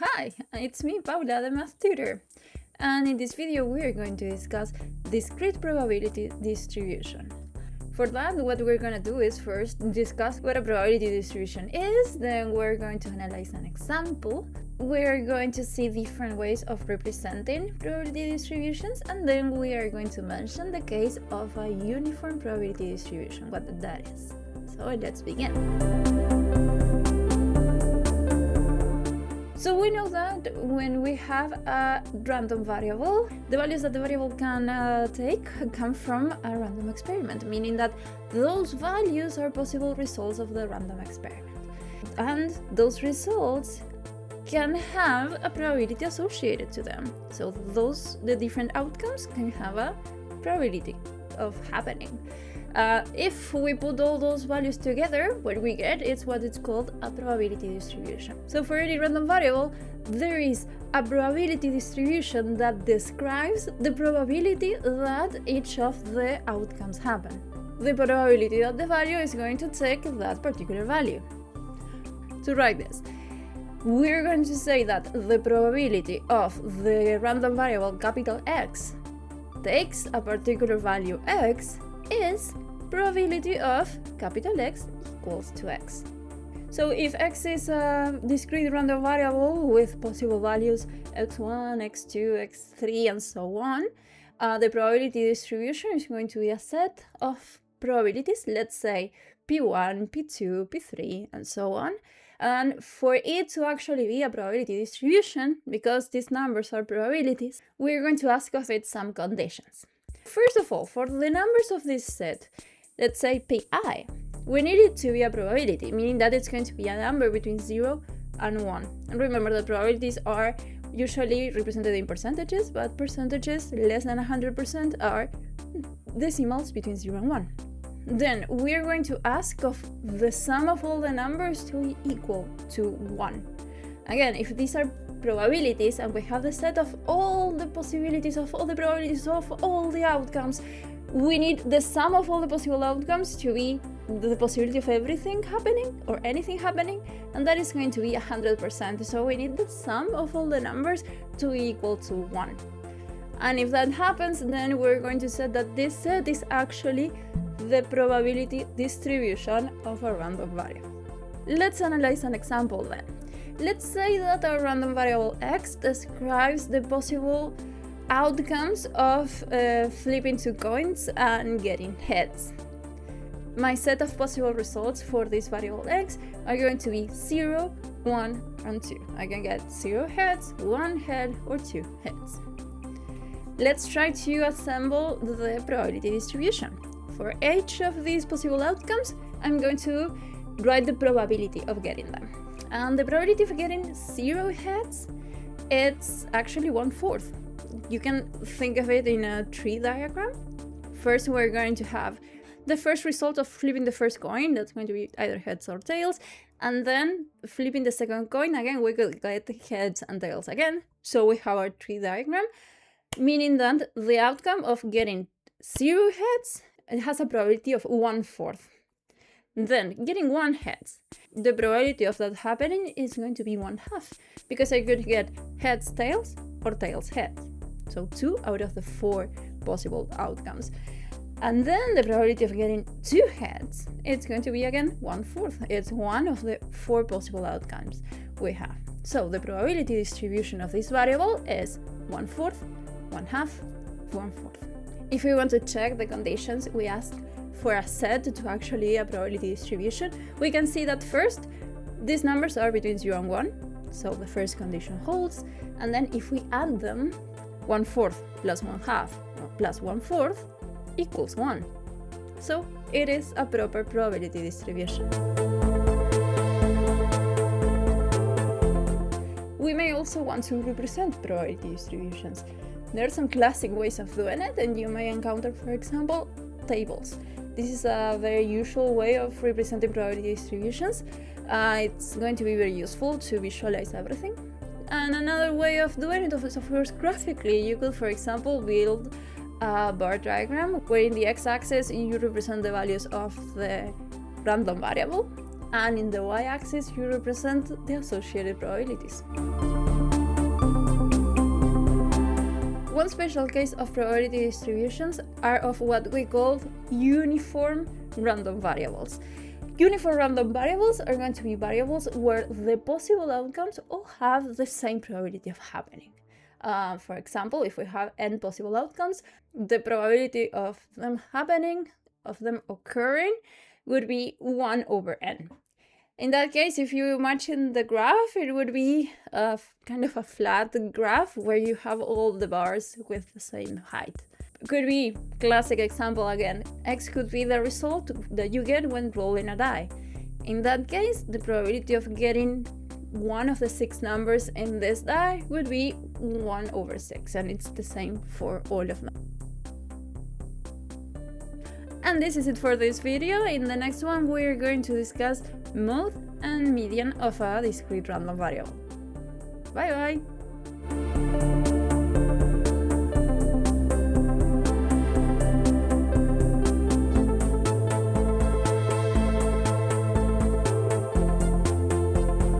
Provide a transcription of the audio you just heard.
Hi, it's me, Paula, the math tutor. And in this video, we are going to discuss discrete probability distribution. For that, what we're going to do is first discuss what a probability distribution is, then we're going to analyze an example, we're going to see different ways of representing probability distributions, and then we are going to mention the case of a uniform probability distribution, what that is. So let's begin. So we know that when we have a random variable, the values that the variable can take come from a random experiment, meaning that those values are possible results of the random experiment. And those results can have a probability associated to them. So the different outcomes can have a probability of happening. If we put all those values together, what we get is what is called a probability distribution. So for any random variable, there is a probability distribution that describes the probability that each of the outcomes happen. The probability that the value is going to take that particular value. To write this, we're going to say that the probability of the random variable capital X takes a particular value X is probability of capital X equals to X. So if X is a discrete random variable with possible values x1, x2, x3, and so on, the probability distribution is going to be a set of probabilities, let's say P1, P2, P3, and so on. And for it to actually be a probability distribution, because these numbers are probabilities, we're going to ask of it some conditions. First of all, for the numbers of this set, let's say Pi, we need it to be a probability, meaning that it's going to be a number between 0 and 1. And remember that probabilities are usually represented in percentages, but percentages less than 100% are decimals between 0 and 1. Then we're going to ask of the sum of all the numbers to be equal to 1. Again, if these are probabilities and we have the set of all the possibilities of all the probabilities of all the outcomes, we need the sum of all the possible outcomes to be the possibility of everything happening or anything happening, and that is going to be 100%. So we need the sum of all the numbers to be equal to 1. And if that happens, then we're going to say that this set is actually the probability distribution of a random variable. Let's analyze an example then. Let's say that our random variable x describes the possible outcomes of flipping 2 coins and getting heads. My set of possible results for this variable x are going to be 0, 1, and 2. I can get 0 heads, 1 head, or 2 heads. Let's try to assemble the probability distribution. For each of these possible outcomes, I'm going to write the probability of getting them. And the probability of getting 0 heads, it's actually 1/4. You can think of it in a tree diagram. First, we're going to have the first result of flipping the first coin, that's going to be either heads or tails, and then flipping the second coin, again, we could get heads and tails again. So we have our tree diagram, meaning that the outcome of getting 0 heads, it has a probability of 1/4. Then, getting 1 heads, the probability of that happening is going to be 1/2, because I could get heads, tails, or tails, heads. So 2 out of the 4 possible outcomes. And then the probability of getting 2 heads, it's going to be again 1/4. It's one of the 4 possible outcomes we have. So the probability distribution of this variable is 1/4, 1/2, 1/4. If we want to check the conditions we ask for a set to actually be a probability distribution, we can see that first, these numbers are between 0 and 1, so the first condition holds, and then if we add them, 1/4 plus 1/2 plus 1/4 equals 1. So it is a proper probability distribution. We may also want to represent probability distributions. There are some classic ways of doing it, and you may encounter, for example, tables. This is a very usual way of representing probability distributions. It's going to be very useful to visualize everything. And another way of doing it is, of course, graphically. You could, for example, build a bar diagram where in the x-axis you represent the values of the random variable, and in the y-axis you represent the associated probabilities. One special case of probability distributions are of what we call uniform random variables. Uniform random variables are going to be variables where the possible outcomes all have the same probability of happening. For example, if we have n possible outcomes, the probability of them happening, of them occurring, would be 1 over n. In that case, if you imagine the graph, it would be kind of a flat graph where you have all the bars with the same height. Could be, classic example again, x could be the result that you get when rolling a die. In that case, the probability of getting one of the 6 numbers in this die would be 1 over 6, and it's the same for all of them. And this is it for this video. In the next one, we're going to discuss mode and median of a discrete random variable. Bye bye!